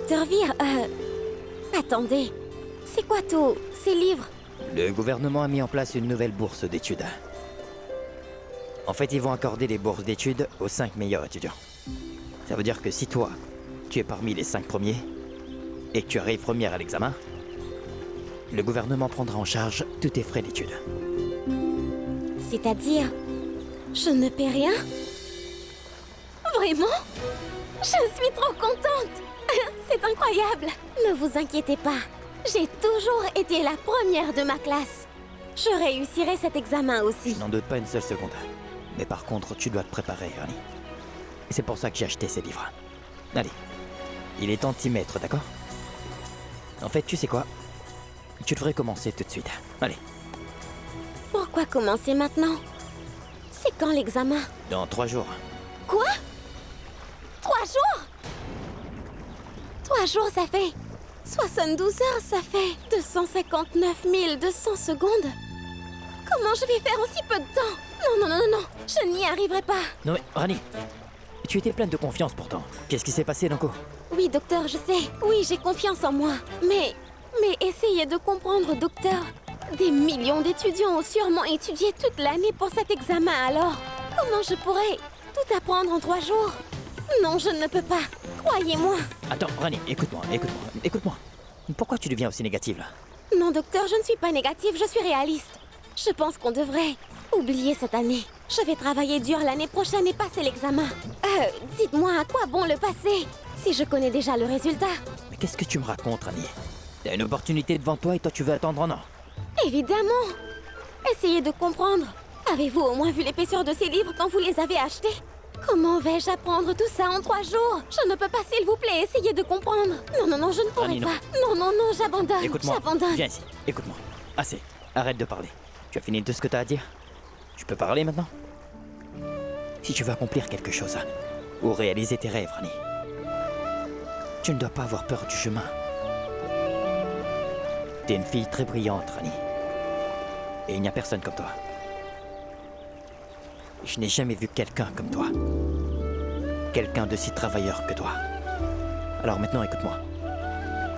Docteur Vir, attendez. C'est quoi tous ces livres? Le gouvernement a mis en place une nouvelle bourse d'études. En fait, ils vont accorder des bourses d'études aux 5 meilleurs étudiants. Ça veut dire que si toi, tu es parmi les 5 premiers, et que tu arrives première à l'examen, le gouvernement prendra en charge tous tes frais d'études. C'est-à-dire, je ne paie rien? Vraiment? Je suis trop contente! C'est incroyable! Ne vous inquiétez pas, j'ai toujours été la première de ma classe. Je réussirai cet examen aussi. Je n'en doute pas une seule seconde. Mais par contre, tu dois te préparer, Rani. Et c'est pour ça que j'ai acheté ces livres. Allez, il est temps de t'y mettre, d'accord? En fait, tu sais quoi? Tu devrais commencer tout de suite. Allez. Pourquoi commencer maintenant? C'est quand l'examen? Dans 3 jours. Quoi? 3 jours? 3 jours, ça fait 72 heures, ça fait 259 200 secondes. Comment je vais faire en si peu de temps? Non, je n'y arriverai pas. Non mais, Rani, tu étais pleine de confiance pourtant. Qu'est-ce qui s'est passé, Danko? Oui, docteur, je sais. Oui, j'ai confiance en moi. Mais essayez de comprendre, docteur. Des millions d'étudiants ont sûrement étudié toute l'année pour cet examen, alors comment je pourrais tout apprendre en 3 jours? Non, je ne peux pas. Croyez-moi. Attends, Rani, écoute-moi. Pourquoi tu deviens aussi négative, là? Non, docteur, je ne suis pas négative, je suis réaliste. Je pense qu'on devrait oublier cette année. Je vais travailler dur l'année prochaine et passer l'examen. Dites-moi, à quoi bon le passer si je connais déjà le résultat? Mais qu'est-ce que tu me racontes, Rani? T'as une opportunité devant toi et toi tu veux attendre un an. Évidemment. Essayez de comprendre. Avez-vous au moins vu l'épaisseur de ces livres quand vous les avez achetés? Comment vais-je apprendre tout ça en 3 jours? Je ne peux pas, s'il vous plaît, essayez de comprendre. Non, je ne pourrai Rani, non. pas. Non, j'abandonne. Écoute-moi, J'abandonne. viens ici, écoute-moi. Assez, arrête de parler. Tu as fini tout ce que t'as à dire? Tu peux parler maintenant? Si tu veux accomplir quelque chose, ou réaliser tes rêves, Rani, tu ne dois pas avoir peur du chemin. T'es une fille très brillante, Rani. Et il n'y a personne comme toi. Je n'ai jamais vu quelqu'un comme toi. Quelqu'un de si travailleur que toi. Alors maintenant, écoute-moi.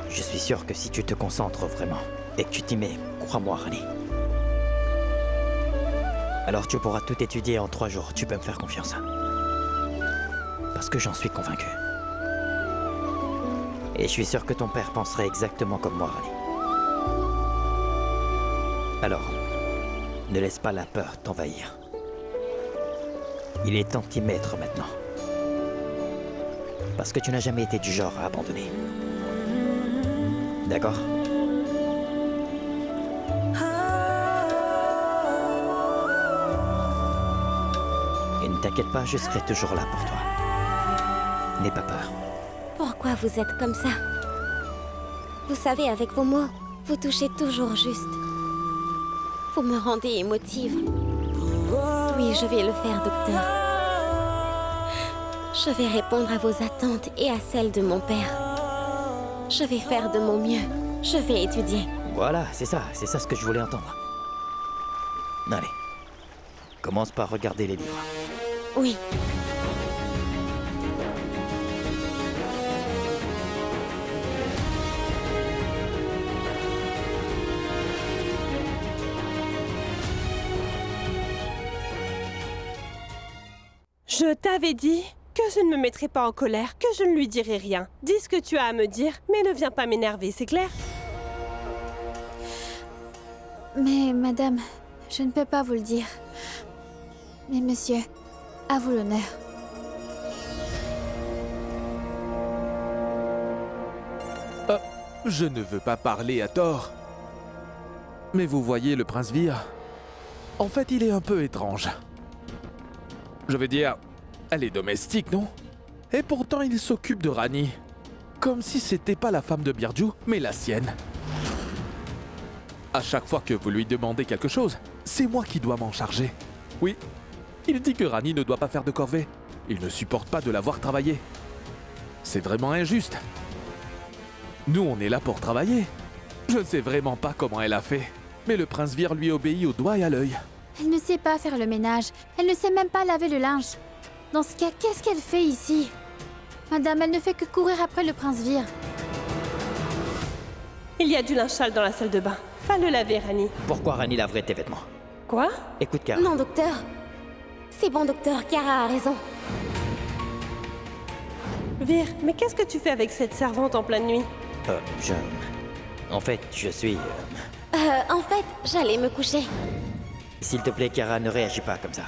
Je suis sûr que si tu te concentres vraiment et que tu t'y mets, crois-moi, Rani. Alors tu pourras tout étudier en 3 jours, tu peux me faire confiance. Parce que j'en suis convaincu. Et je suis sûr que ton père penserait exactement comme moi, Rani. Alors, ne laisse pas la peur t'envahir. Il est temps de t'y mettre maintenant. Parce que tu n'as jamais été du genre à abandonner. D'accord? Et ne t'inquiète pas, je serai toujours là pour toi. N'aie pas peur. Pourquoi vous êtes comme ça? Vous savez, avec vos mots, vous touchez toujours juste. Vous me rendez émotive. Oui, je vais le faire, docteur. Je vais répondre à vos attentes et à celles de mon père. Je vais faire de mon mieux. Je vais étudier. Voilà, c'est ça ce que je voulais entendre. Allez, commence par regarder les livres. Oui. Je t'avais dit que je ne me mettrais pas en colère, que je ne lui dirai rien. Dis ce que tu as à me dire, mais ne viens pas m'énerver, c'est clair? Mais madame, je ne peux pas vous le dire. Mais monsieur, à vous l'honneur. Je ne veux pas parler à tort. Mais vous voyez le prince Vir, en fait il est un peu étrange. Je veux dire, elle est domestique, non? Et pourtant il s'occupe de Rani. Comme si c'était pas la femme de Birju, mais la sienne. À chaque fois que vous lui demandez quelque chose, c'est moi qui dois m'en charger. Oui, il dit que Rani ne doit pas faire de corvée. Il ne supporte pas de la voir travailler. C'est vraiment injuste. Nous, on est là pour travailler. Je ne sais vraiment pas comment elle a fait. Mais le prince Vir lui obéit au doigt et à l'œil. Elle ne sait pas faire le ménage. Elle ne sait même pas laver le linge. Dans ce cas, qu'est-ce qu'elle fait ici? Madame, elle ne fait que courir après le prince Vir. Il y a du linge sale dans la salle de bain. Va le laver, Rani. Pourquoi Rani laverait tes vêtements? Quoi? Écoute, Kara. Non, docteur. C'est bon, docteur. Kara a raison. Vir, mais qu'est-ce que tu fais avec cette servante en pleine nuit? En fait, je suis... En fait, j'allais me coucher. S'il te plaît, Kara, ne réagis pas comme ça.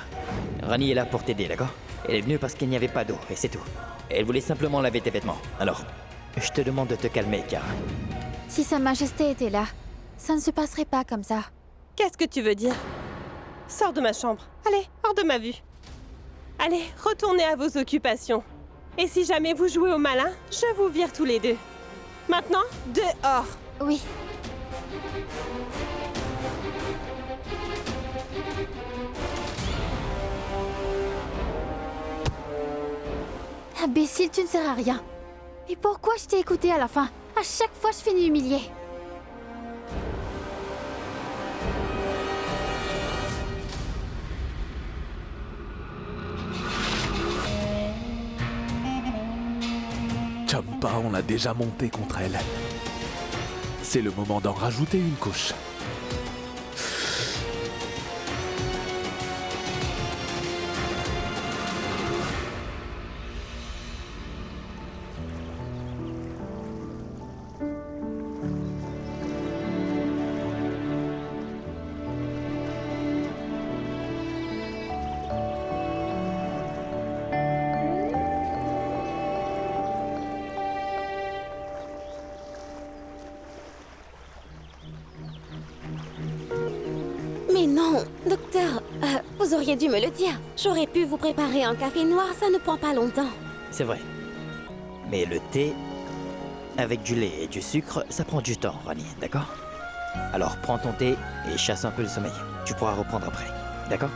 Rani est là pour t'aider, d'accord? Elle est venue parce qu'il n'y avait pas d'eau, et c'est tout. Elle voulait simplement laver tes vêtements. Alors, je te demande de te calmer, Kara. Si Sa Majesté était là, ça ne se passerait pas comme ça. Qu'est-ce que tu veux dire? Sors de ma chambre. Allez, hors de ma vue. Allez, retournez à vos occupations. Et si jamais vous jouez au malin, je vous vire tous les deux. Maintenant, dehors. Oui. Imbécile, tu ne sers à rien. Et pourquoi je t'ai écouté à la fin? À chaque fois, je finis humiliée. Champa, on l'a déjà monté contre elle. C'est le moment d'en rajouter une couche. Mais non, docteur, vous auriez dû me le dire. J'aurais pu vous préparer un café noir, ça ne prend pas longtemps. C'est vrai. Mais le thé, avec du lait et du sucre, ça prend du temps, Rani, d'accord? Alors prends ton thé et chasse un peu le sommeil. Tu pourras reprendre après, d'accord?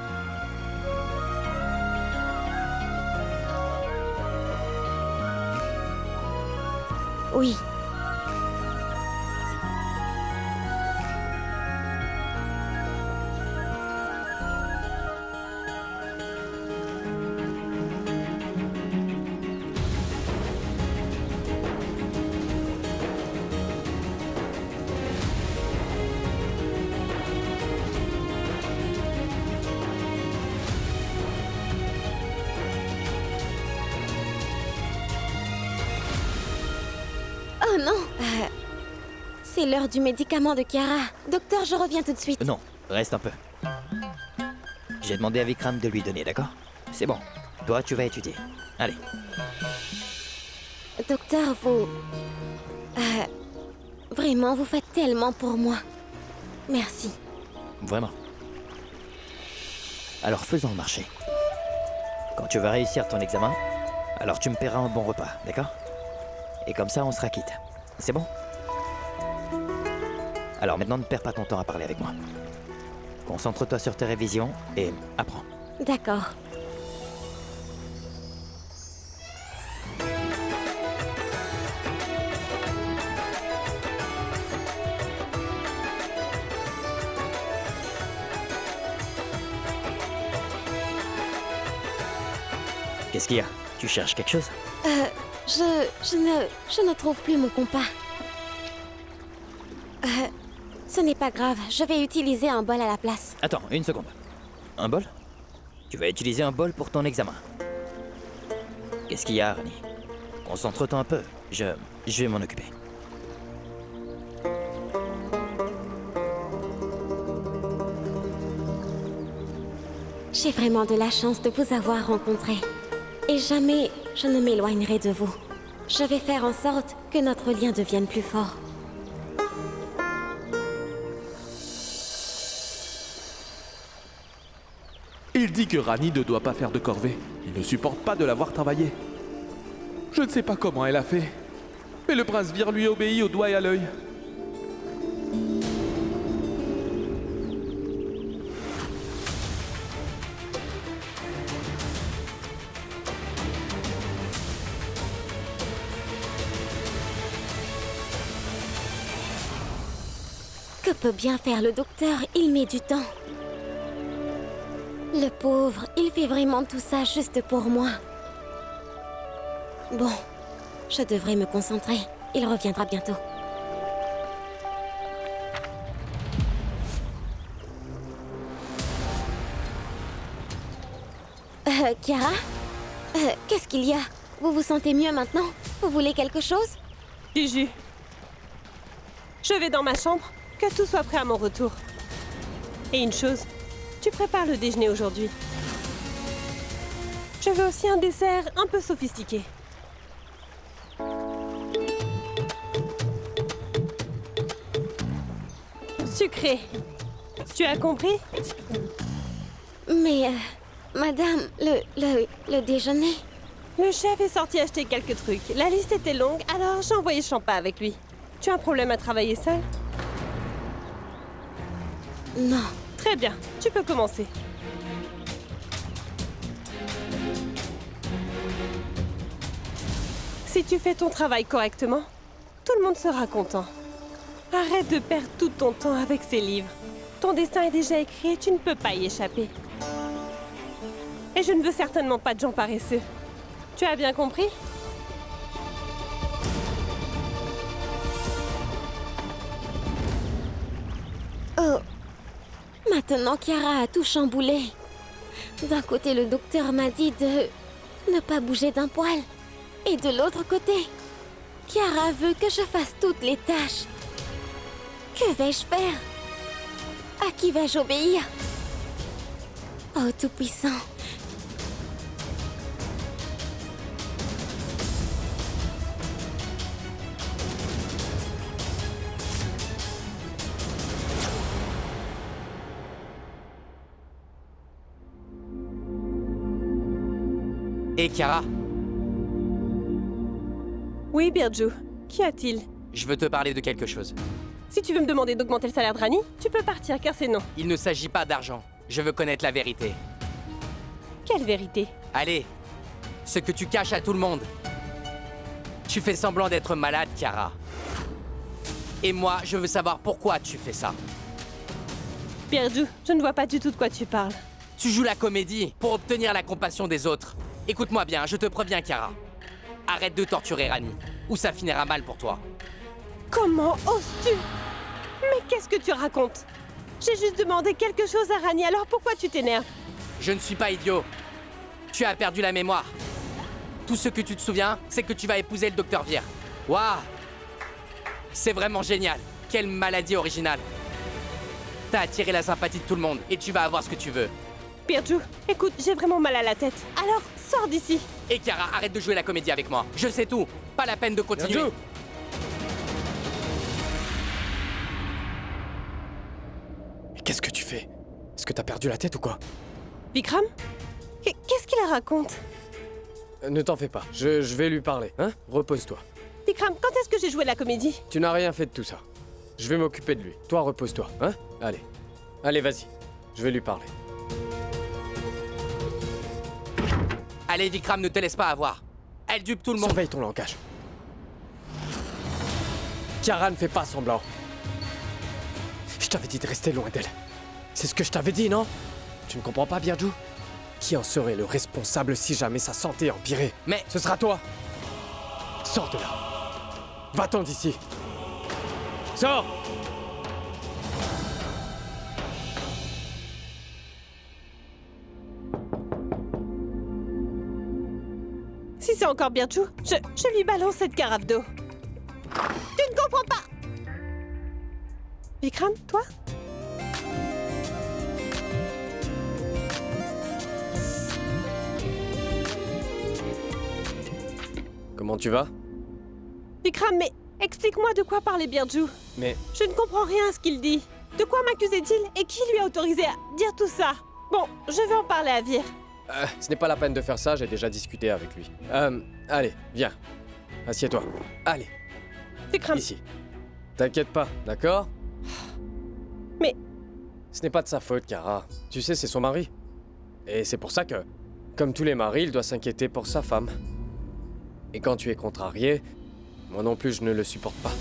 Oui. Oh non, c'est l'heure du médicament de Kiara. Docteur, je reviens tout de suite. Non, reste un peu. J'ai demandé à Vikram de lui donner, d'accord? C'est bon. Toi, tu vas étudier. Allez. Docteur, vous... vraiment, vous faites tellement pour moi. Merci. Vraiment. Alors faisons le marché. Quand tu vas réussir ton examen, alors tu me paieras un bon repas, d'accord? Et comme ça, on sera quitte. C'est bon? Alors maintenant, ne perds pas ton temps à parler avec moi. Concentre-toi sur tes révisions et apprends. D'accord. Qu'est-ce qu'il y a? Tu cherches quelque chose? Je ne trouve plus mon compas. Ce n'est pas grave, je vais utiliser un bol à la place. Attends, une seconde. Un bol? Tu vas utiliser un bol pour ton examen. Qu'est-ce qu'il y a, Rani? Concentre-toi un peu. Je vais m'en occuper. J'ai vraiment de la chance de vous avoir rencontré. Et jamais je ne m'éloignerai de vous. Je vais faire en sorte que notre lien devienne plus fort. Il dit que Rani ne doit pas faire de corvée. Il ne supporte pas de la voir travailler. Je ne sais pas comment elle a fait, mais le prince Vir lui obéit au doigt et à l'œil. Que peut bien faire le docteur? Il met du temps. Le pauvre, il fait vraiment tout ça juste pour moi. Bon, je devrais me concentrer. Il reviendra bientôt. Kiara? Qu'est-ce qu'il y a? Vous vous sentez mieux maintenant? Vous voulez quelque chose? Juju. Je vais dans ma chambre, que tout soit prêt à mon retour. Et une chose, tu prépares le déjeuner aujourd'hui. Je veux aussi un dessert un peu sophistiqué. Sucré. Tu as compris? Mais, madame, le déjeuner... Le chef est sorti acheter quelques trucs. La liste était longue, alors j'ai envoyé Champa avec lui. Tu as un problème à travailler seul? Non. Très bien, tu peux commencer. Si tu fais ton travail correctement, tout le monde sera content. Arrête de perdre tout ton temps avec ces livres. Ton destin est déjà écrit et tu ne peux pas y échapper. Et je ne veux certainement pas de gens paresseux. Tu as bien compris? Oh. Maintenant, Kiara a tout chamboulé. D'un côté, le docteur m'a dit de ne pas bouger d'un poil. Et de l'autre côté, Kiara veut que je fasse toutes les tâches. Que vais-je faire? À qui vais-je obéir? Oh, Tout-Puissant. Hé, Kiara, Oui, Birju. Qu'y a-t-il? je veux te parler de quelque chose. Si tu veux me demander d'augmenter le salaire de Rani, tu peux partir car c'est non. Il ne s'agit pas d'argent. Je veux connaître la vérité. Quelle vérité? Allez, ce que tu caches à tout le monde. Tu fais semblant d'être malade, Kiara. Et moi, je veux savoir pourquoi tu fais ça. Birju, je ne vois pas du tout de quoi tu parles. Tu joues la comédie pour obtenir la compassion des autres. Écoute-moi bien, je te préviens, Kiara. Arrête de torturer Rani, ou ça finira mal pour toi. Comment oses-tu? Mais qu'est-ce que tu racontes? J'ai juste demandé quelque chose à Rani, alors pourquoi tu t'énerves? Je ne suis pas idiot. Tu as perdu la mémoire. Tout ce que tu te souviens, c'est que tu vas épouser le docteur Vier. Waouh! C'est vraiment génial. Quelle maladie originale. T'as attiré la sympathie de tout le monde et tu vas avoir ce que tu veux. Birju, écoute, j'ai vraiment mal à la tête. Alors, sors d'ici. Et Kiara, arrête de jouer la comédie avec moi. Je sais tout. Pas la peine de continuer. Birju! Mais qu'est-ce que tu fais? Est-ce que t'as perdu la tête ou quoi? Vikram? Qu'est-ce qu'il raconte? Ne t'en fais pas, je vais lui parler, hein? Repose-toi. Vikram, quand est-ce que j'ai joué la comédie? Tu n'as rien fait de tout ça. Je vais m'occuper de lui. Toi, repose-toi, hein? Allez. Allez, vas-y. Je vais lui parler. Allez, Vikram, ne te laisse pas avoir. Elle dupe tout le monde. Surveille ton langage. Kiara ne fait pas semblant. Je t'avais dit de rester loin d'elle. C'est ce que je t'avais dit, non? Tu ne comprends pas, Birju? Qui en serait le responsable si jamais sa santé empirait? Mais Ce sera toi. Sors de là. Va-t'en d'ici. Sors! Si c'est encore Birju, je lui balance cette carafe d'eau. Tu ne comprends pas! Vikram, toi? Comment tu vas? Vikram, mais explique-moi de quoi parlait Birju. Mais Je ne comprends rien à ce qu'il dit. De quoi m'accusait-il et qui lui a autorisé à dire tout ça? Bon, je vais en parler à Vir. ce n'est pas la peine de faire ça, j'ai déjà discuté avec lui. Allez, viens. Assieds-toi. Allez, Vikram, ici. T'inquiète pas, d'accord? Mais- Ce n'est pas de sa faute, Kara. Tu sais, c'est son mari. Et c'est pour ça que, comme tous les maris, il doit s'inquiéter pour sa femme. Et quand tu es contrarié, moi non plus je ne le supporte pas.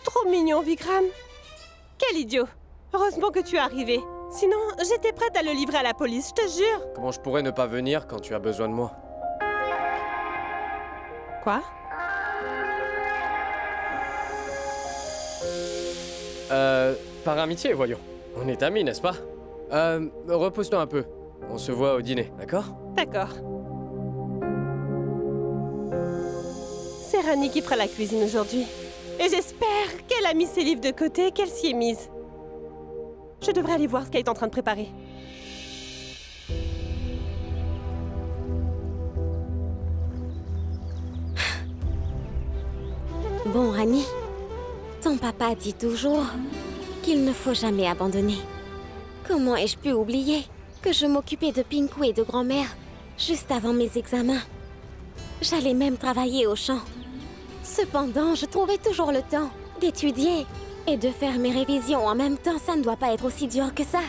trop mignon, Vikram. Quel idiot. Heureusement que tu es arrivé. Sinon, j'étais prête à le livrer à la police, je te jure. Comment je pourrais ne pas venir quand tu as besoin de moi? Quoi? Par amitié, voyons. On est amis, n'est-ce pas? Repose-toi un peu. On se voit au dîner, d'accord? D'accord. C'est Rani qui fera la cuisine aujourd'hui. Et j'espère qu'elle a mis ses livres de côté et qu'elle s'y est mise. Je devrais aller voir ce qu'elle est en train de préparer. Bon, Rani, ton papa dit toujours qu'il ne faut jamais abandonner. Comment ai-je pu oublier que je m'occupais de Pinku et de grand-mère juste avant mes examens? J'allais même travailler au champ. Cependant, je trouvais toujours le temps d'étudier et de faire mes révisions en même temps. Ça ne doit pas être aussi dur que ça.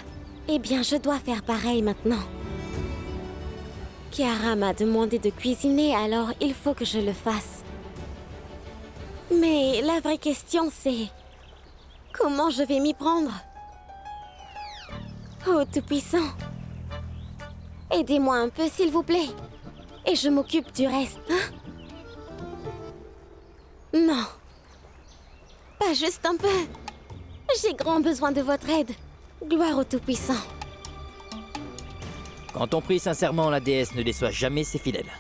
Eh bien, je dois faire pareil maintenant. Kiara m'a demandé de cuisiner, alors il faut que je le fasse. Mais la vraie question, c'est... comment je vais m'y prendre? Oh, Tout-Puissant, aidez-moi un peu, s'il vous plaît. Et je m'occupe du reste, hein? Non. Pas juste un peu. J'ai grand besoin de votre aide. Gloire au Tout-Puissant. Quand on prie sincèrement, la déesse ne déçoit jamais ses fidèles.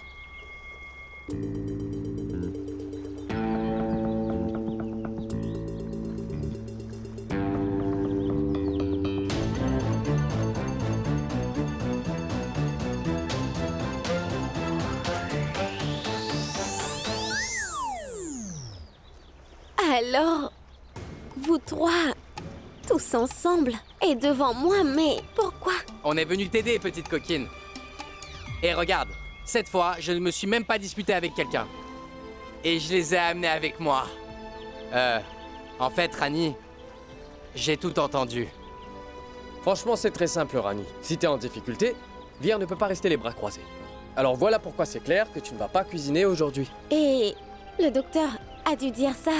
Alors, vous trois, tous ensemble, et devant moi, mais pourquoi? On est venu t'aider, petite coquine. Et regarde, cette fois, je ne me suis même pas disputé avec quelqu'un. Et je les ai amenés avec moi. En fait, Rani, j'ai tout entendu. Franchement, c'est très simple, Rani. Si t'es en difficulté, Vir ne peut pas rester les bras croisés. Alors voilà pourquoi c'est clair que tu ne vas pas cuisiner aujourd'hui. Et le docteur a dû dire ça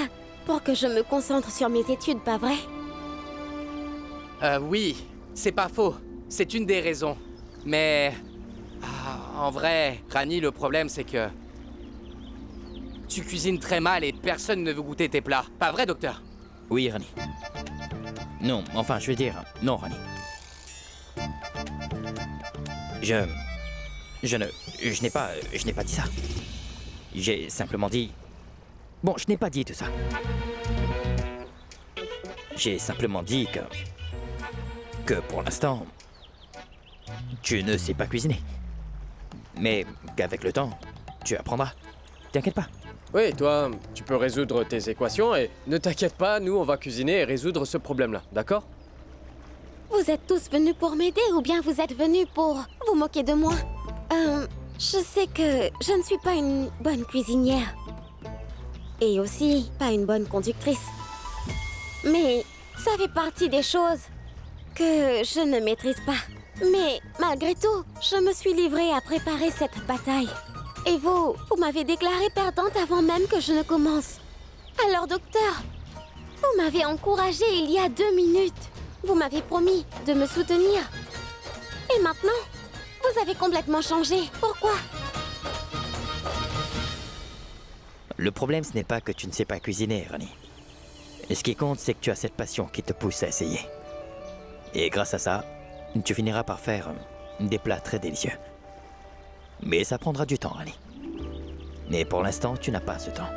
pour que je me concentre sur mes études, pas vrai? Oui, c'est pas faux. C'est une des raisons. Mais... en vrai, Rani, le problème, c'est que... tu cuisines très mal et personne ne veut goûter tes plats. Pas vrai, docteur? Oui, Rani. Non, enfin, je vais dire... non, Rani. Je n'ai pas dit ça. J'ai simplement dit... Bon, je n'ai pas dit tout ça. J'ai simplement dit que pour l'instant, tu ne sais pas cuisiner. Mais qu'avec le temps, tu apprendras. T'inquiète pas. Oui, toi, tu peux résoudre tes équations et ne t'inquiète pas, nous, on va cuisiner et résoudre ce problème-là, d'accord? Vous êtes tous venus pour m'aider ou bien vous êtes venus pour vous moquer de moi? Je sais que je ne suis pas une bonne cuisinière. Et aussi, pas une bonne conductrice. Mais ça fait partie des choses que je ne maîtrise pas. Mais malgré tout, je me suis livrée à préparer cette bataille. Et vous m'avez déclarée perdante avant même que je ne commence. Alors, docteur, vous m'avez encouragée il y a 2 minutes. Vous m'avez promis de me soutenir. Et maintenant, vous avez complètement changé. Pourquoi? Le problème, ce n'est pas que tu ne sais pas cuisiner, Rani. Et ce qui compte, c'est que tu as cette passion qui te pousse à essayer. Et grâce à ça, tu finiras par faire des plats très délicieux. Mais ça prendra du temps, Rani. Mais pour l'instant, tu n'as pas ce temps.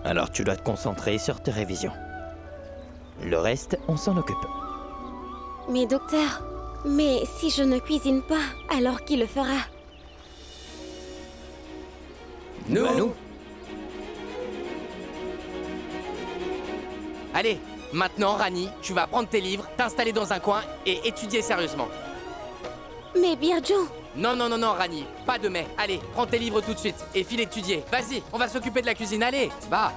Alors tu dois te concentrer sur tes révisions. Le reste, on s'en occupe. Mais docteur, mais si je ne cuisine pas, alors qui le fera? Nous. Allez, maintenant, Rani, tu vas prendre tes livres, t'installer dans un coin et étudier sérieusement. Mais Birju, Non, non, non, non, Rani, pas de mais. Allez, prends tes livres tout de suite et file étudier. Vas-y, on va s'occuper de la cuisine, allez, va.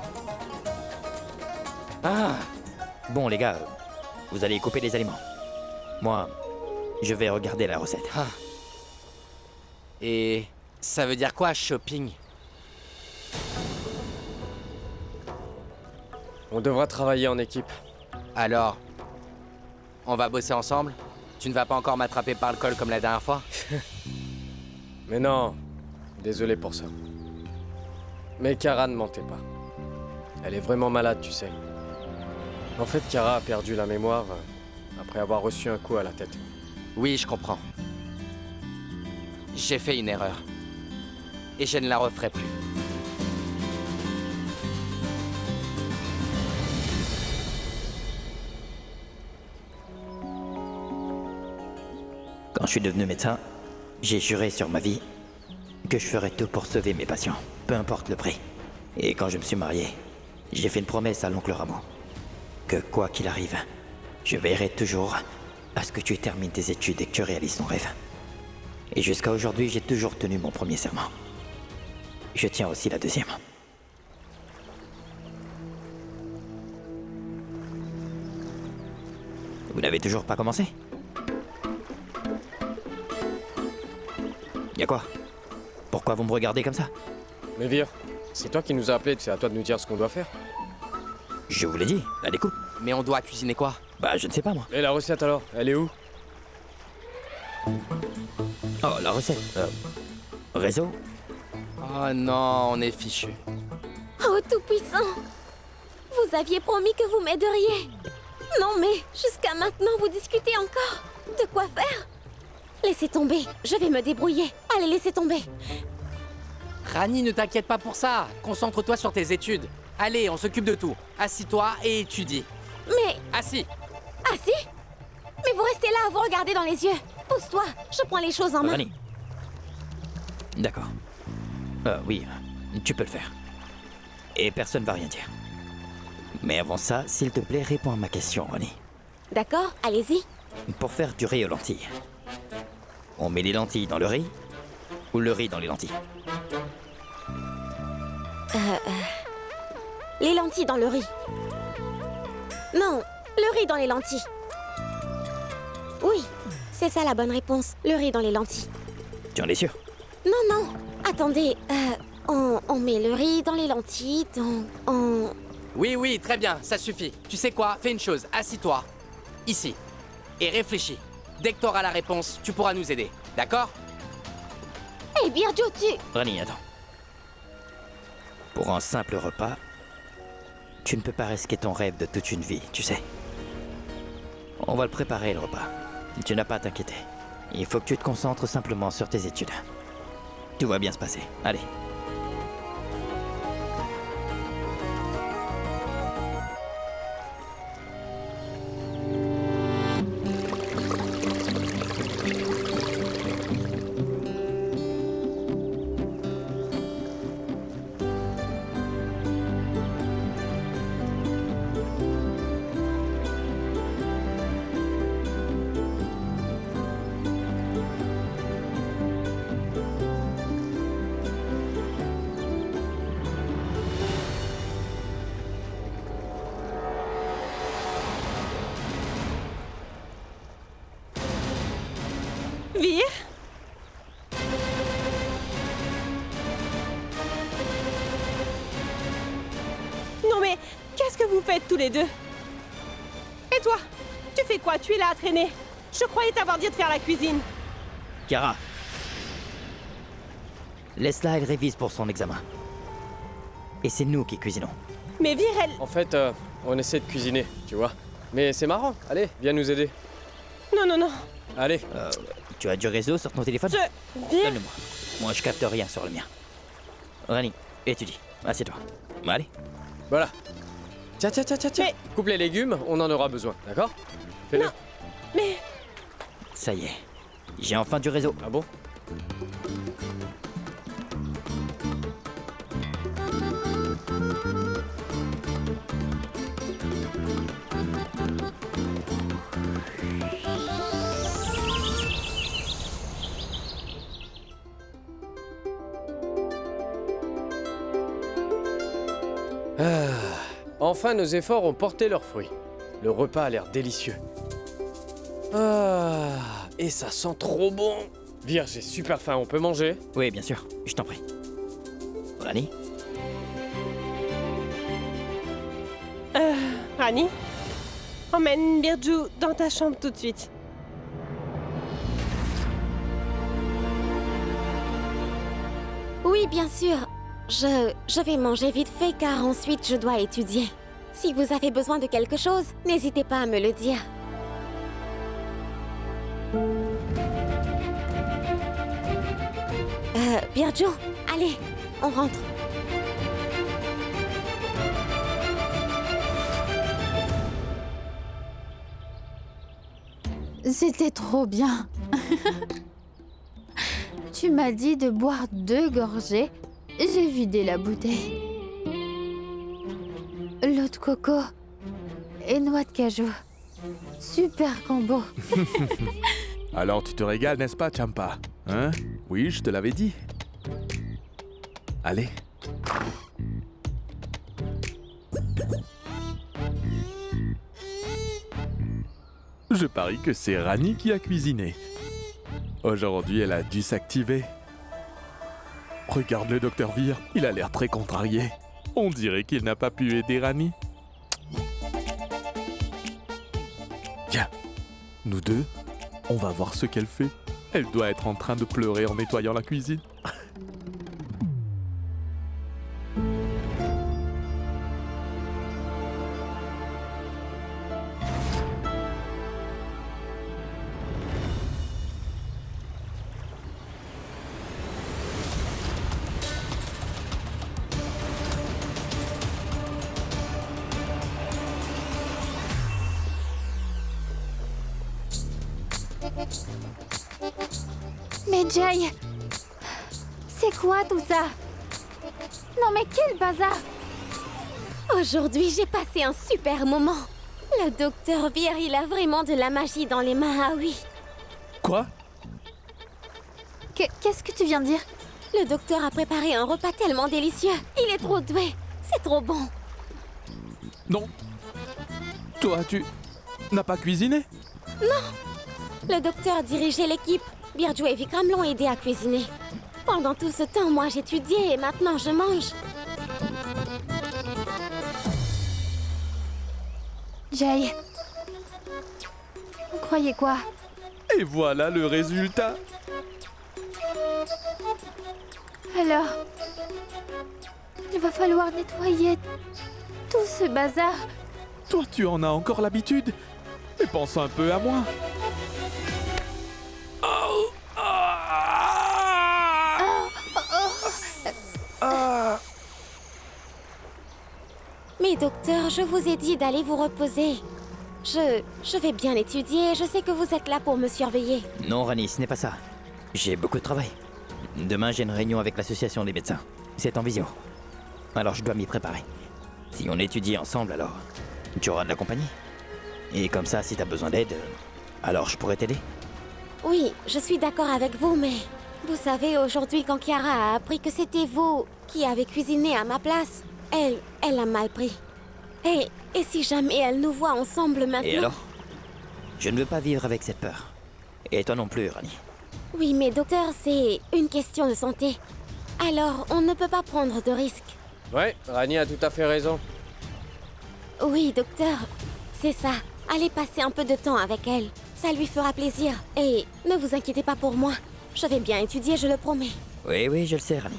Ah, Bon, les gars, vous allez couper les aliments. Moi, je vais regarder la recette. ah. Et ça veut dire quoi, shopping? On devra travailler en équipe. Alors, on va bosser ensemble? Tu ne vas pas encore m'attraper par le col comme la dernière fois? Mais non, désolé pour ça. Mais Kara ne mentait pas. Elle est vraiment malade, tu sais. En fait, Kara a perdu la mémoire après avoir reçu un coup à la tête. Oui, je comprends. J'ai fait une erreur. Et je ne la referai plus. Quand je suis devenu médecin, j'ai juré sur ma vie que je ferais tout pour sauver mes patients, peu importe le prix. Et quand je me suis marié, j'ai fait une promesse à l'oncle Rameau. Que quoi qu'il arrive, je veillerai toujours à ce que tu termines tes études et que tu réalises ton rêve. Et jusqu'à aujourd'hui, j'ai toujours tenu mon premier serment. Je tiens aussi la deuxième. Vous n'avez toujours pas commencé? Y'a quoi? Pourquoi vous me regardez comme ça? Mais Vir, c'est toi qui nous as appelés, c'est à toi de nous dire ce qu'on doit faire. Je vous l'ai dit, la découpe. Mais on doit cuisiner quoi? Bah, je ne sais pas, moi. Et la recette alors, elle est où? Oh, la recette. Réseau? Oh non, on est fichu. Oh, Tout-Puissant! Vous aviez promis que vous m'aideriez. Non, mais jusqu'à maintenant, vous discutez encore. De quoi faire? Laissez tomber, je vais me débrouiller. Allez, laissez tomber. Rani, ne t'inquiète pas pour ça. Concentre-toi sur tes études. Allez, on s'occupe de tout. Assis-toi et étudie. Mais... Assis. Ah si? Mais vous restez là à vous regarder dans les yeux. Pousse-toi, je prends les choses en main. Rani. D'accord. Oui, tu peux le faire. Et personne va rien dire. Mais avant ça, s'il te plaît, réponds à ma question, Rani. D'accord, allez-y. Pour faire du riz aux lentilles, on met les lentilles dans le riz ou le riz dans les lentilles? Les lentilles dans le riz. Non, le riz dans les lentilles. Oui, c'est ça la bonne réponse. Le riz dans les lentilles. Tu en es sûr? Non, non. Attendez, on met le riz dans les lentilles, donc on... Oui, très bien, ça suffit. Tu sais quoi? Fais une chose. Assis-toi. Ici. Et réfléchis. Dès que t'auras la réponse, tu pourras nous aider. D'accord? Eh bien, Joe, tu... Rani, attends. Pour un simple repas, tu ne peux pas risquer ton rêve de toute une vie, tu sais. On va le préparer, le repas. Tu n'as pas à t'inquiéter. Il faut que tu te concentres simplement sur tes études. Tout va bien se passer. Allez. Vir? Non mais, qu'est-ce que vous faites tous les deux? Et toi? Tu fais quoi? Tu es là à traîner? Je croyais t'avoir dit de faire la cuisine. Kara. Laisse-la, elle révise pour son examen. Et c'est nous qui cuisinons. Mais Vir, elle... En fait, on essaie de cuisiner, tu vois. Mais c'est marrant, allez, viens nous aider. Non, non, non. Allez. Tu as du réseau sur ton téléphone? Vir... Donne-le-moi. Moi, je capte rien sur le mien. Rani, étudie. Assieds-toi. Allez. Voilà. Tiens. Mais- Coupe les légumes, on en aura besoin, d'accord? Fais-le. Non. Mais... Ça y est. J'ai enfin du réseau. Ah bon? Enfin, nos efforts ont porté leurs fruits. Le repas a l'air délicieux. Et ça sent trop bon. Vir, j'ai super faim, on peut manger? Oui, bien sûr. Je t'en prie. Rani? Rani? Emmène Birju dans ta chambre tout de suite. Oui, bien sûr. Je vais manger vite fait car ensuite je dois étudier. Si vous avez besoin de quelque chose, n'hésitez pas à me le dire. Birjo, allez, on rentre. C'était trop bien. Tu m'as dit de boire 2 gorgées. J'ai vidé la bouteille. L'eau de coco et noix de cajou. Super combo. Alors tu te régales, n'est-ce pas, Champa? Hein? Oui, je te l'avais dit. Allez. Je parie que c'est Rani qui a cuisiné. Aujourd'hui, elle a dû s'activer. Regarde le docteur Vir, il a l'air très contrarié. On dirait qu'il n'a pas pu aider Rani. Tiens, nous deux, on va voir ce qu'elle fait. Elle doit être en train de pleurer en nettoyant la cuisine. Mais Jay, c'est quoi tout ça? Non mais quel bazar! Aujourd'hui, j'ai passé un super moment. Le docteur Vir, il a vraiment de la magie dans les mains, ah oui. Quoi? Qu'est-ce que tu viens de dire? Le docteur a préparé un repas tellement délicieux. Il est trop doué. C'est trop bon. Non. Toi, tu n'as pas cuisiné? Le docteur dirigeait l'équipe. Birjo et Vikram l'ont aidé à cuisiner. Pendant tout ce temps, moi j'étudiais et maintenant je mange. Jay, vous croyez quoi? Et voilà le résultat. Alors, il va falloir nettoyer tout ce bazar. Toi, tu en as encore l'habitude. Mais pense un peu à moi. Oh, Mais docteur, je vous ai dit d'aller vous reposer. Je vais bien étudier. Je sais que vous êtes là pour me surveiller. Non, Rani, ce n'est pas ça. J'ai beaucoup de travail. Demain, j'ai une réunion avec l'association des médecins. C'est en visio. Alors, je dois m'y préparer. Si on étudie ensemble, alors tu auras de la compagnie. Et comme ça, si t'as besoin d'aide, alors je pourrais t'aider. Oui, je suis d'accord avec vous, mais... Vous savez, aujourd'hui, quand Kiara a appris que c'était vous qui avez cuisiné à ma place, elle a mal pris. Et si jamais elle nous voit ensemble maintenant... Et alors? Je ne veux pas vivre avec cette peur. Et toi non plus, Rani. Oui, mais docteur, c'est une question de santé. Alors, on ne peut pas prendre de risques. Ouais, Rani a tout à fait raison. Oui, docteur, c'est ça. Allez passer un peu de temps avec elle. Ça lui fera plaisir. Et ne vous inquiétez pas pour moi. Je vais bien étudier, je le promets. Oui, je le sais, Rani.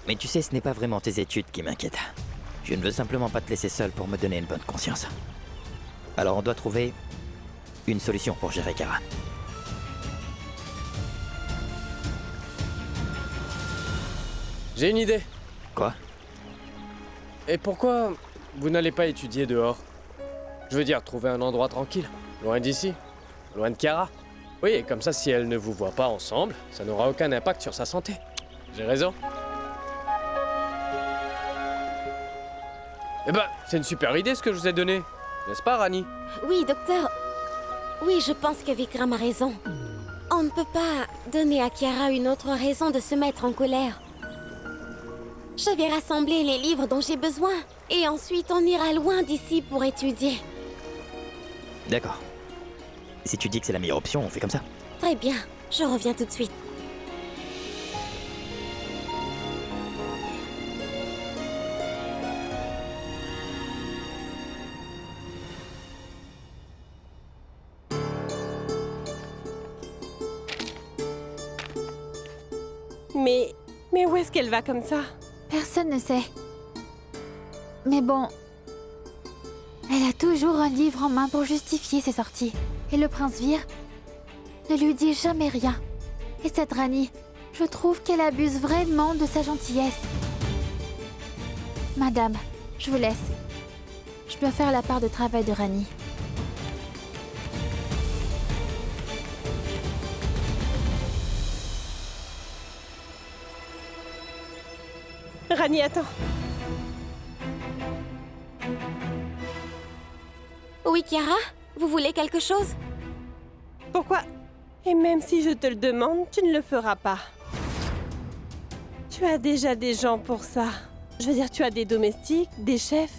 Mais tu sais, ce n'est pas vraiment tes études qui m'inquiètent. Je ne veux simplement pas te laisser seul pour me donner une bonne conscience. Alors on doit trouver une solution pour gérer Kara. J'ai une idée. Quoi? Et pourquoi vous n'allez pas étudier dehors? Je veux dire, trouver un endroit tranquille, loin d'ici, loin de Kiara. Oui, et comme ça, si elle ne vous voit pas ensemble, ça n'aura aucun impact sur sa santé. J'ai raison? Eh ben, c'est une super idée ce que je vous ai donné. N'est-ce pas, Rani? Oui, docteur. Oui, je pense que Vikram a raison. On ne peut pas donner à Kiara une autre raison de se mettre en colère. Je vais rassembler les livres dont j'ai besoin. Et ensuite, on ira loin d'ici pour étudier. D'accord. Si tu dis que c'est la meilleure option, on fait comme ça. Très bien. Je reviens tout de suite. Mais où est-ce qu'elle va comme ça? Personne ne sait. Mais bon, Elle a toujours un livre en main pour justifier ses sorties. Et le prince Vir ne lui dit jamais rien. Et cette Rani, je trouve qu'elle abuse vraiment de sa gentillesse. Madame, je vous laisse. Je dois faire la part de travail de Rani. Rani, attends. Oui, Kiara? Vous voulez quelque chose? Pourquoi? Et même si je te le demande, tu ne le feras pas. Tu as déjà des gens pour ça. Je veux dire, tu as des domestiques, des chefs.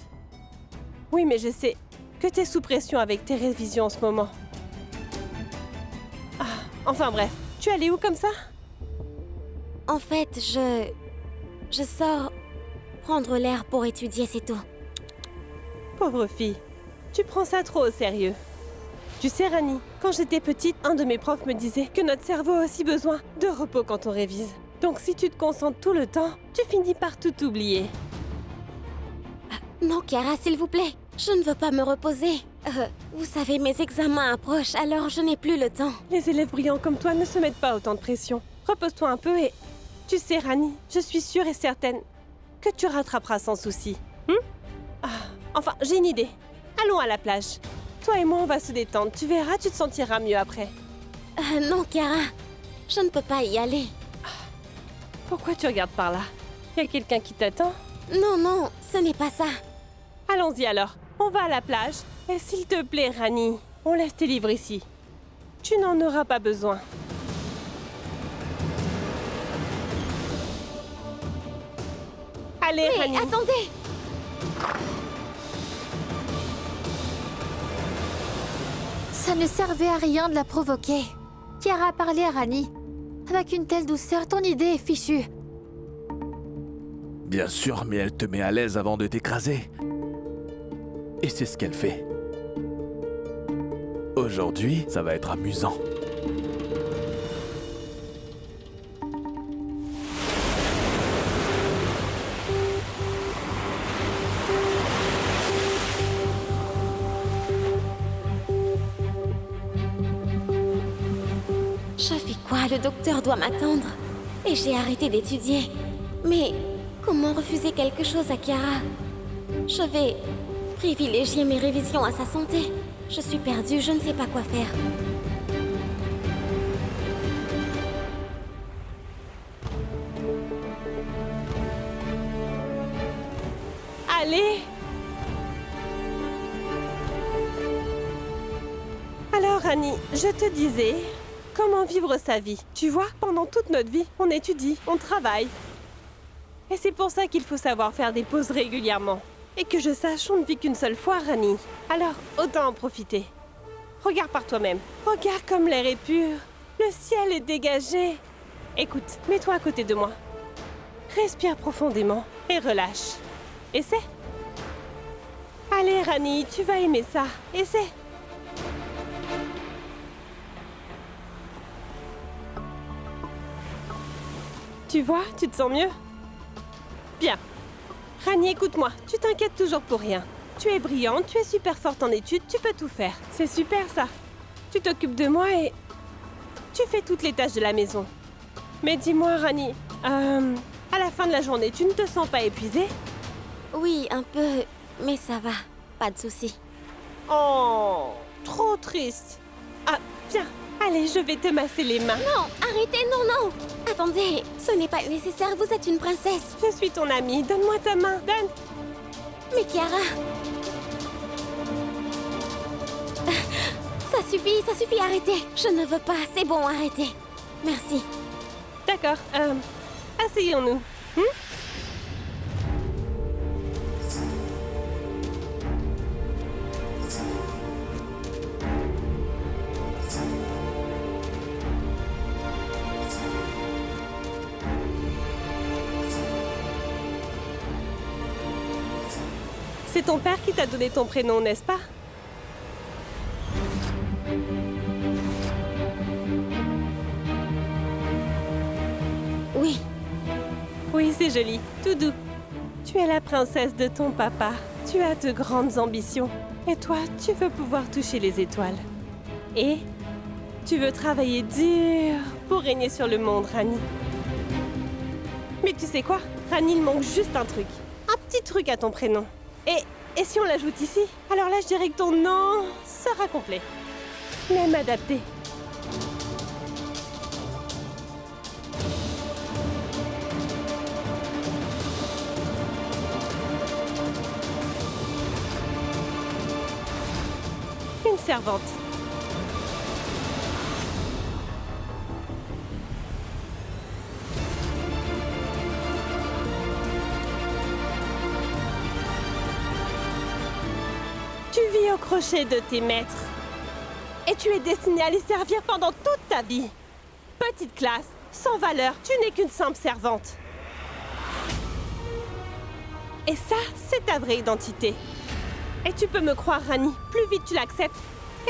Oui, mais je sais que tu es sous pression avec tes révisions en ce moment. Ah, enfin bref, tu es allée où comme ça? En fait, je sors prendre l'air pour étudier, c'est tout. Pauvre fille, tu prends ça trop au sérieux. Tu sais, Rani, quand j'étais petite, un de mes profs me disait que notre cerveau a aussi besoin de repos quand on révise. Donc si tu te concentres tout le temps, tu finis par tout oublier. Non, Kiara, s'il vous plaît. Je ne veux pas me reposer. Vous savez, mes examens approchent, alors je n'ai plus le temps. Les élèves brillants comme toi ne se mettent pas autant de pression. Repose-toi un peu et... Tu sais, Rani, je suis sûre et certaine que tu rattraperas sans souci. Enfin, j'ai une idée. Allons à la plage. Toi et moi, on va se détendre. Tu verras, tu te sentiras mieux après. Non, Kiara. Je ne peux pas y aller. Pourquoi tu regardes par là? Y a quelqu'un qui t'attend? Non, non, ce n'est pas ça. Allons-y alors. On va à la plage. Et s'il te plaît, Rani, on laisse tes livres ici. Tu n'en auras pas besoin. Allez, Mais Rani. attendez! Ça ne servait à rien de la provoquer. Kiara a parlé à Rani. Avec une telle douceur, ton idée est fichue. Bien sûr, mais elle te met à l'aise avant de t'écraser. Et c'est ce qu'elle fait. Aujourd'hui, ça va être amusant. Je fais quoi? Le docteur doit m'attendre. Et j'ai arrêté d'étudier. Mais comment refuser quelque chose à Kiara? Je vais privilégier mes révisions à sa santé. Je suis perdue, je ne sais pas quoi faire. Allez! Alors, Rani, je te disais, comment vivre sa vie? Tu vois, pendant toute notre vie, on étudie, on travaille. Et c'est pour ça qu'il faut savoir faire des pauses régulièrement. Et que je sache, on ne vit qu'une seule fois, Rani. Alors, autant en profiter. Regarde par toi-même. Regarde comme l'air est pur. Le ciel est dégagé. Écoute, mets-toi à côté de moi. Respire profondément et relâche. Essaie. Allez, Rani, tu vas aimer ça. Essaie. Tu vois, tu te sens mieux? Bien. Rani, écoute-moi, tu t'inquiètes toujours pour rien. Tu es brillante, tu es super forte en études, tu peux tout faire. C'est super ça. Tu t'occupes de moi et... tu fais toutes les tâches de la maison. Mais dis-moi, Rani, à la fin de la journée, tu ne te sens pas épuisée? Oui, un peu, mais ça va. Pas de souci. Oh, trop triste. Ah, viens, allez, je vais te masser les mains. Non, arrêtez, non, non! Attendez, ce n'est pas nécessaire, vous êtes une princesse. Je suis ton amie, donne-moi ta main, donne. Mais Kiara... Ça suffit, arrêtez. Je ne veux pas, c'est bon, arrêtez. Merci. D'accord, asseyons-nous. C'est ton père qui t'a donné ton prénom, n'est-ce pas? Oui, Oui, c'est joli, tout doux. Tu es la princesse de ton papa. Tu as de grandes ambitions. Et toi, tu veux pouvoir toucher les étoiles. Et tu veux travailler dur pour régner sur le monde, Rani. Mais tu sais quoi? Rani, il manque juste un truc. Un petit truc à ton prénom. Et si on l'ajoute ici? Alors là, je dirais que ton nom sera complet. Même adapté. Une servante. Tu vis au crochet de tes maîtres. Et tu es destiné à les servir pendant toute ta vie. Petite classe, sans valeur, tu n'es qu'une simple servante. Et ça, c'est ta vraie identité. Et tu peux me croire, Rani, plus vite tu l'acceptes,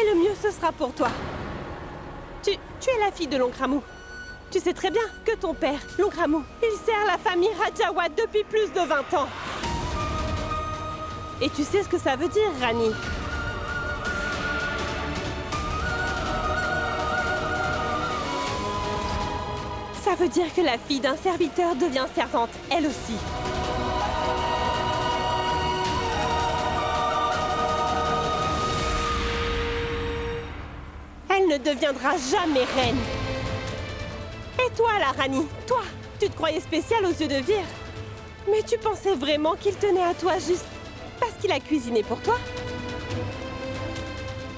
et le mieux ce sera pour toi. Tu es la fille de l'oncle Ramu. Tu sais très bien que ton père, l'oncle Ramu, il sert la famille Rajawat depuis plus de 20 ans. Et tu sais ce que ça veut dire, Rani? Ça veut dire que la fille d'un serviteur devient servante, elle aussi. Elle ne deviendra jamais reine. Et toi, la Rani, toi, tu te croyais spéciale aux yeux de Vir. Mais tu pensais vraiment qu'il tenait à toi juste parce qu'il a cuisiné pour toi?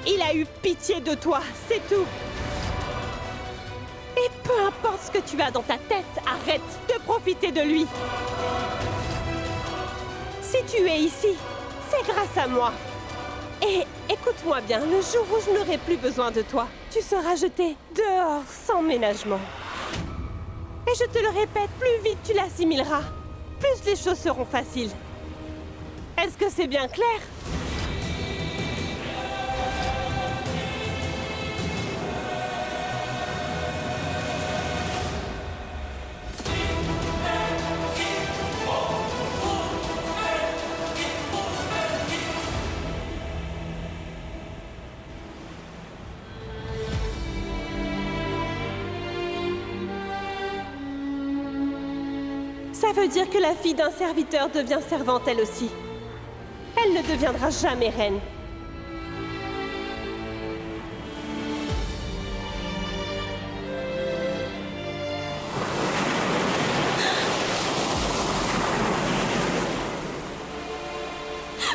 Il a eu pitié de toi, c'est tout. Et peu importe ce que tu as dans ta tête, arrête de profiter de lui. Si tu es ici, c'est grâce à moi. Et écoute-moi bien, le jour où je n'aurai plus besoin de toi, tu seras jeté dehors sans ménagement. Et je te le répète, plus vite tu l'assimileras, plus les choses seront faciles. Est-ce que c'est bien clair? Ça veut dire que la fille d'un serviteur devient servante elle aussi. Elle ne deviendra jamais reine.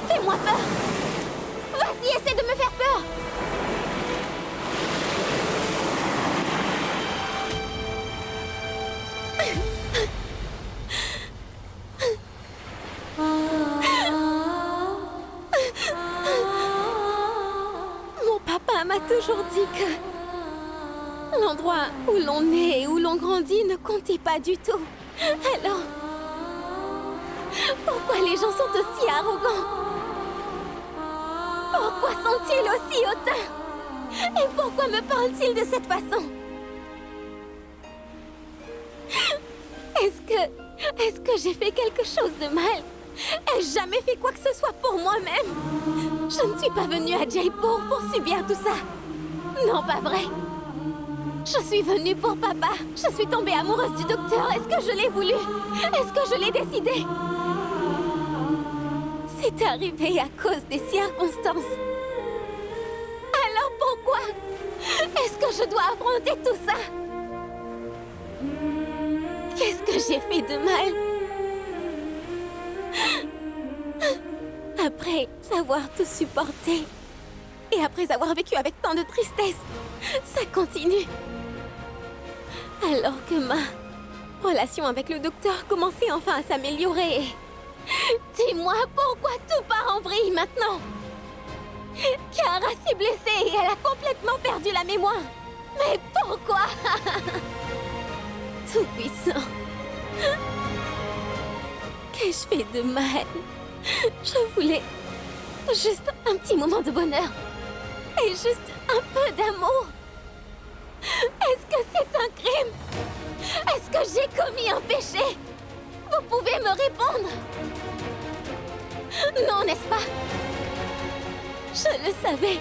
Fais-moi peur! Vas-y, essaie de me faire peur! Mon papa m'a toujours dit que l'endroit où l'on est et où l'on grandit ne comptait pas du tout. Alors, pourquoi les gens sont aussi arrogants? Pourquoi sont-ils aussi hautains? Et pourquoi me parlent-ils de cette façon? Est-ce que j'ai fait quelque chose de mal? Ai-je jamais fait quoi que ce soit pour moi-même? Je ne suis pas venue à Jaipur pour subir tout ça. Non, pas vrai. Je suis venue pour papa. Je suis tombée amoureuse du docteur. Est-ce que je l'ai voulu? Est-ce que je l'ai décidé? C'est arrivé à cause des circonstances. Alors pourquoi est-ce que je dois affronter tout ça? Qu'est-ce que j'ai fait de mal? Après avoir tout supporté, et après avoir vécu avec tant de tristesse, ça continue. Alors que ma relation avec le docteur commençait enfin à s'améliorer. Dis-moi pourquoi tout part en vrille maintenant? Kiara s'est blessée et elle a complètement perdu la mémoire. Mais pourquoi? Tout-puissant. Qu'ai-je fait de mal? Je voulais juste un petit moment de bonheur. Et juste un peu d'amour. Est-ce que c'est un crime? Est-ce que j'ai commis un péché? Vous pouvez me répondre? Non, n'est-ce pas? Je le savais.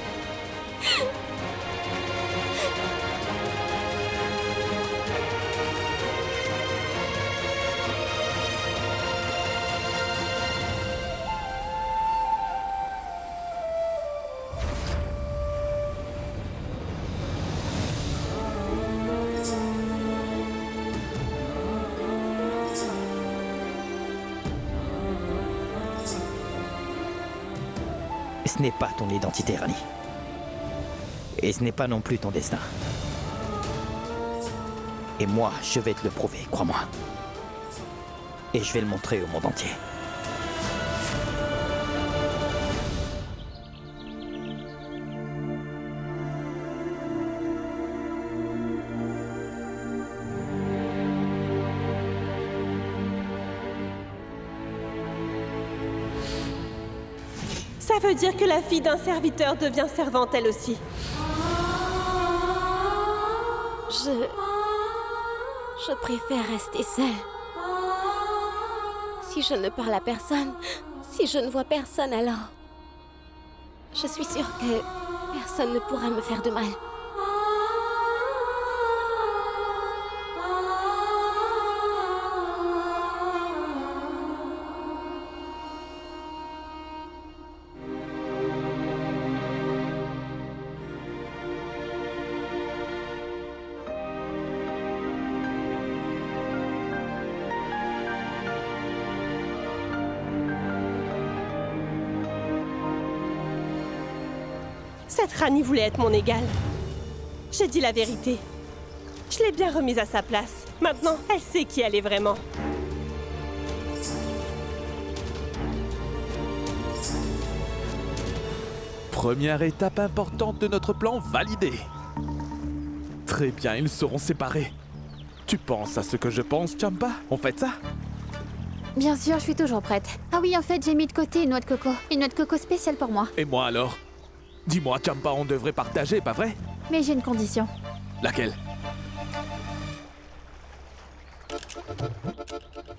Ce n'est pas ton identité, Rani. Et ce n'est pas non plus ton destin. Et moi, je vais te le prouver, crois-moi. Et je vais le montrer au monde entier. Ça veut dire que la fille d'un serviteur devient servante elle aussi. Je préfère rester seule. Si je ne parle à personne, si je ne vois personne, alors je suis sûre que personne ne pourra me faire de mal. Cette Rani voulait être mon égale. J'ai dit la vérité. Je l'ai bien remise à sa place. Maintenant, elle sait qui elle est vraiment. Première étape importante de notre plan validée. Très bien, ils seront séparés. Tu penses à ce que je pense, Champa? On fait ça? Bien sûr, je suis toujours prête. Ah oui, en fait, j'ai mis de côté une noix de coco. Une noix de coco spéciale pour moi. Et moi alors? Dis-moi, Champa, on devrait partager, pas vrai? Mais j'ai une condition. Laquelle?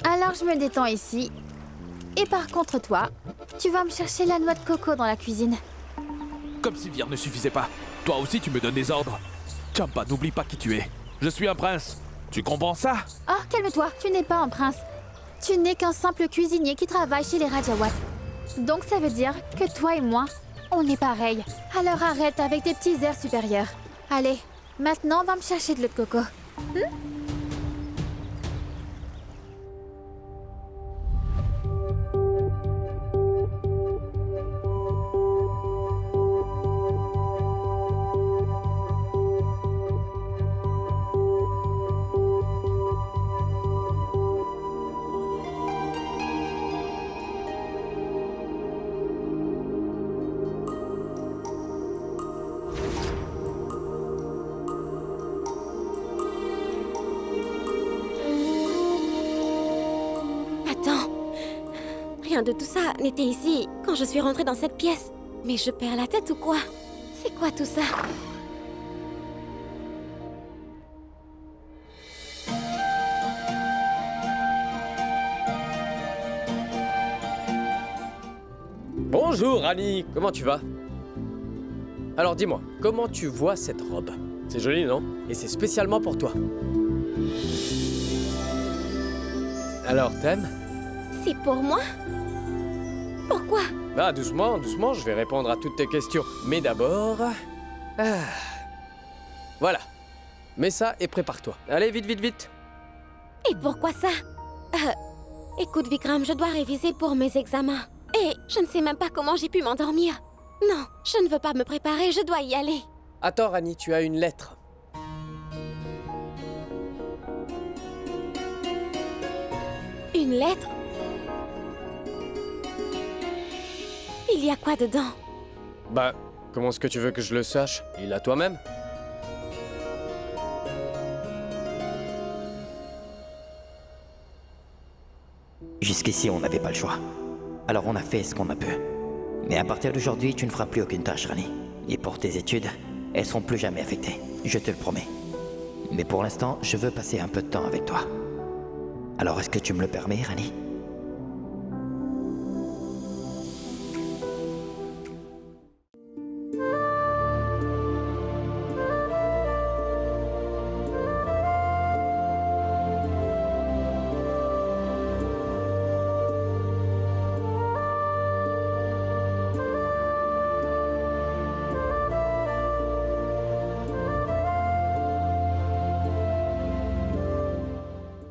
Alors, je me détends ici. Et par contre, toi, tu vas me chercher la noix de coco dans la cuisine. Comme si Vir ne suffisait pas. Toi aussi, tu me donnes des ordres. Champa, n'oublie pas qui tu es. Je suis un prince. Tu comprends ça? Oh, calme-toi, tu n'es pas un prince. Tu n'es qu'un simple cuisinier qui travaille chez les Rajawat. Donc ça veut dire que toi et moi, on est pareils. Alors arrête avec tes petits airs supérieurs. Allez, maintenant va me chercher de l'eau de coco. Rien de tout ça n'était ici quand je suis rentrée dans cette pièce. Mais je perds la tête ou quoi? C'est quoi tout ça? Bonjour Rani, comment tu vas? Alors dis-moi, comment tu vois cette robe? C'est joli, non? Et c'est spécialement pour toi. Alors, t'aimes? C'est pour moi? Pourquoi? Ah, doucement, doucement, je vais répondre à toutes tes questions. Mais d'abord... Voilà. Mets ça et prépare-toi. Allez, vite, vite, vite. Et pourquoi ça? Écoute, Vikram, je dois réviser pour mes examens. Et je ne sais même pas comment j'ai pu m'endormir. Non, je ne veux pas me préparer, je dois y aller. Attends, Rani, tu as une lettre. Une lettre? Il y a quoi dedans? Bah, comment est-ce que tu veux que je le sache? Lis-la toi-même. Jusqu'ici, on n'avait pas le choix. Alors on a fait ce qu'on a pu. Mais à partir d'aujourd'hui, tu ne feras plus aucune tâche, Rani. Et pour tes études, elles seront plus jamais affectées. Je te le promets. Mais pour l'instant, je veux passer un peu de temps avec toi. Alors est-ce que tu me le permets, Rani?